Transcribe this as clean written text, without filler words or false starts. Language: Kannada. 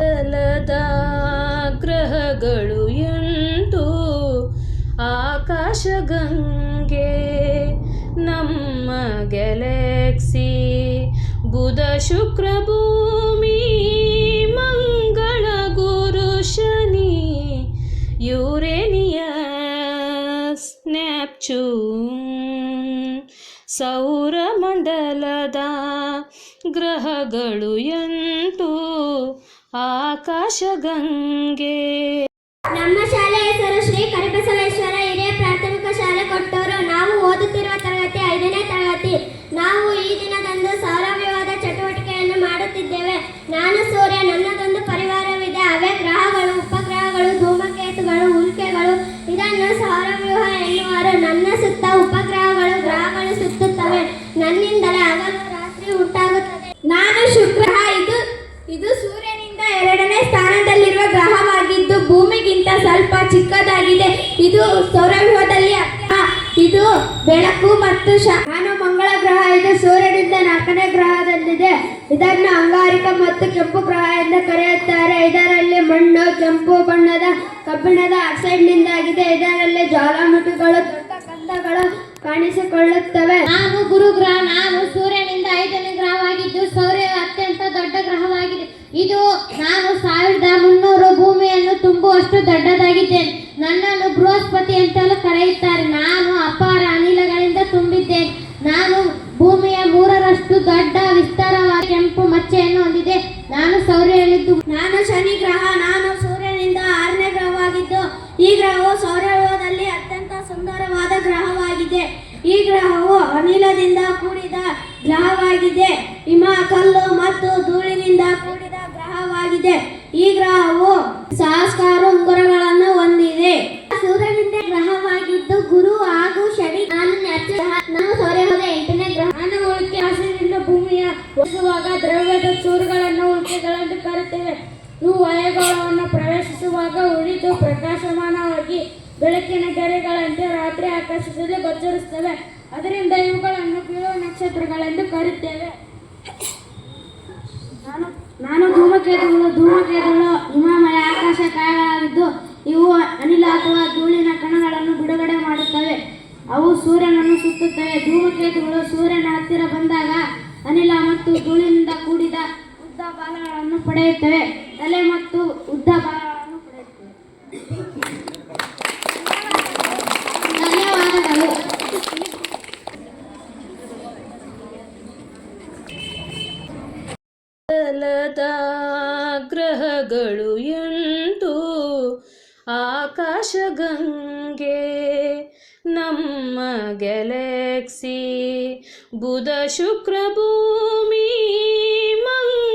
ಮಂಡಲದ ಗ್ರಹಗಳು ಎಂಟು ಆಕಾಶಗಂಗೆ ನಮ್ಮ ಗ್ಯಾಲಕ್ಸಿ ಬುಧ ಶುಕ್ರ ಭೂಮಿ ಮಂಗಳ ಗುರು ಶನಿ ಯುರೇನಿಯಸ್ ನೆಪ್ಚೂನ್ ಸೌರಮಂಡಲದ ಗ್ರಹಗಳು ಎಂಟು ಆಕಾಶಗಂಗೆ. ನಮ್ಮ ಶಾಲೆ ಹೆಸರು ಶ್ರೀ ಕರಿಬಸವೇಶ್ವರ ಹಿರಿಯ ಪ್ರಾಥಮಿಕ ಶಾಲೆ ಕೊಟ್ಟೂರು. ನಾವು ಓದುತ್ತಿರುವ ತರಗತಿ 5ನೇ ತರಗತಿ. ನಾವು ಈ ದಿನದಂದು ಸೌರವ್ಯೂಹದ ಚಟುವಟಿಕೆಯನ್ನು ಮಾಡುತ್ತಿದ್ದೇವೆ. ನಾನು ಸೂರ್ಯ, ನನ್ನದೊಂದು ಪರಿವಾರವಿದೆ. ಅವೇ ಗ್ರಹಗಳು, ಉಪಗ್ರಹಗಳು, ಧೂಮಕೇತುಗಳು, ಉಲ್ಕೆಗಳು. ಇದನ್ನು ಸೌರವ್ಯೂಹ ಎನ್ನುವರು. ನನ್ನ ಸುತ್ತ ಉಪಗ್ರಹಗಳು, ಗ್ರಹಗಳು ಸುತ್ತುತ್ತವೆ. ನನ್ನಿಂದಲೇ ಹಗಲು ರಾತ್ರಿ ಉಂಟಾಗುತ್ತದೆ. ನಾನು ಶುಕ್ರ. ಇದು ಸೂರ್ಯನಿಂದ 2ನೇ ಸ್ಥಾನದಲ್ಲಿರುವ ಗ್ರಹವಾಗಿದ್ದು ಭೂಮಿಗಿಂತ ಸ್ವಲ್ಪ ಚಿಕ್ಕದಾಗಿದೆ. ಇದು ಸೌರವ್ಯೂಹದಲ್ಲಿ ಇದು ಬೆಳಕು ಮತ್ತು ನಾನು ಮಂಗಳ ಗ್ರಹ. ಇದು ಸೂರ್ಯನಿಂದ 4ನೇ ಗ್ರಹದಲ್ಲಿದೆ. ಇದನ್ನು ಅಂಗಾರಿಕ ಮತ್ತು ಕೆಂಪು ಗ್ರಹ ಎಂದು ಕರೆಯುತ್ತಾರೆ. ಇದರಲ್ಲಿ ಮಣ್ಣು ಕೆಂಪು ಬಣ್ಣದ ಕಬ್ಬಿಣದ ಆಕ್ಸೈಡ್ನಿಂದಾಗಿದೆ. ಇದರಲ್ಲಿ ಜ್ವಾಲಾಮುಖಿಗಳು, ದೊಡ್ಡ ಕಂದಗಳು ಕಾಣಿಸಿಕೊಳ್ಳುತ್ತವೆ. ನಾನು ಗುರು ಗ್ರಹ. ನಾನು ಸೂರ್ಯನಿಂದ 5ನೇ ಗ್ರಹವಾಗಿದ್ದು ಸೌರ್ಯ ಅತ್ಯಂತ ದೊಡ್ಡ ಗ್ರಹವಾಗಿದೆ. ನಾನು 1300 ಭೂಮಿಯನ್ನು ತುಂಬುವಷ್ಟು ದೊಡ್ಡದಾಗಿದ್ದೇನೆ. ನನ್ನನ್ನು ಬೃಹಸ್ಪತಿ ಅಂತಲೂ ಕರೆಯುತ್ತಾರೆ. ನಾನು ಅಪಾರ ಅನಿಲಗಳಿಂದ ತುಂಬಿದ್ದೇನೆ. ನಾನು ಭೂಮಿಯ 3ರಷ್ಟು ದೊಡ್ಡ ವಿಸ್ತಾರವಾದ ಕೆಂಪು ಮಚ್ಚೆಯನ್ನು ಹೊಂದಿದೆ. ನಾನು ಸೌರ್ಯದಲ್ಲಿದ್ದು ನಾನು ಶನಿ ಗ್ರಹ. ನಾನು ಸೂರ್ಯನಿಂದ 6ನೇ ಗ್ರಹವಾಗಿದ್ದು ಈ ಗ್ರಹವು ಸೌರವ್ಯೂಹದಲ್ಲಿ ಅತ್ಯಂತ ಸುಂದರವಾದ ಗ್ರಹವಾಗಿದೆ. ಈ ಗ್ರಹವು ಅನಿಲದಿಂದ ಕೂಡಿದ ಗ್ರಹವಾಗಿದೆ. ಹಿಮ, ಕಲ್ಲು ಮತ್ತು ಧೂಳಿನಿಂದ ಕೂಡಿದ ಗ್ರಹವಾಗಿದೆ. ಈ ಗ್ರಹವು ಸಹಸ್ರಾರು ಉಂಗುರಗಳನ್ನು ಹೊಂದಿದೆ. ಸೂರ್ಯನಿಂದ ಗ್ರಹವಾಗಿದ್ದು ಗುರು ಹಾಗೂ ಶನಿ. ನಾನು ಸೌರವ್ಯೂಹದ 8ನೇ ಗ್ರಹ. ನಾನು ಉಲ್ಕೆ. ಹಸಿರಿನಿಂದ ಭೂಮಿಯ ಒಡೆಸುವಾಗ ದ್ರವ್ಯದ ಚೂರುಗಳನ್ನು ಉಲ್ಕೆಗಳೆಂದು ಕರೆಯುತ್ತೇವೆ. ಇವು ವಾಯುಗೋಳವನ್ನು ಪ್ರವೇಶಿಸುವಾಗ ಉಳಿದು ಪ್ರಕಾಶಮಾನವಾಗಿ ಬೆಳಕಿನ ಗೆರೆಗಳಂತೆ ರಾತ್ರಿ ಆಕಾಶದಲ್ಲಿ ಗೋಚರಿಸುತ್ತವೆ. ಅದರಿಂದ ಇವುಗಳನ್ನು ಬೀಳುವ ನಕ್ಷತ್ರಗಳೆಂದು ಕರೆಯುತ್ತೇವೆ. ನಾನು ಧೂಮಕೇತುಗಳು ಹಿಮಮಯ ಆಕಾಶ ಕಾಯಗಳಾಗಿದ್ದು ಇವು ಅನಿಲ ಅಥವಾ ಧೂಳಿನ ಕಣಗಳನ್ನು ಬಿಡುಗಡೆ ಮಾಡುತ್ತವೆ. ಅವು ಸೂರ್ಯನನ್ನು ಸುತ್ತುತ್ತವೆ. ಧೂಮಕೇತುಗಳು ಸೂರ್ಯನ ಹತ್ತಿರ ಬಂದಾಗ ಅನಿಲ ಮತ್ತು ಧೂಳಿನಿಂದ ಕೂಡಿದ ಉದ್ದ ಬಾಲಗಳನ್ನು ಪಡೆಯುತ್ತವೆ. ತಲೆ ಮತ್ತು ಉದ್ದ ಬಾಲಗಳನ್ನು ಪಡೆಯುತ್ತವೆ. ಧನ್ಯವಾದಗಳು. ಮಂಡಲದ ಗ್ರಹಗಳು ಎಂಟು ಆಕಾಶಗಂಗೆ ನಮ್ಮ ಗ್ಯಾಲಕ್ಸಿ ಬುಧ ಶುಕ್ರ ಭೂಮಿ ಮಂಗಳ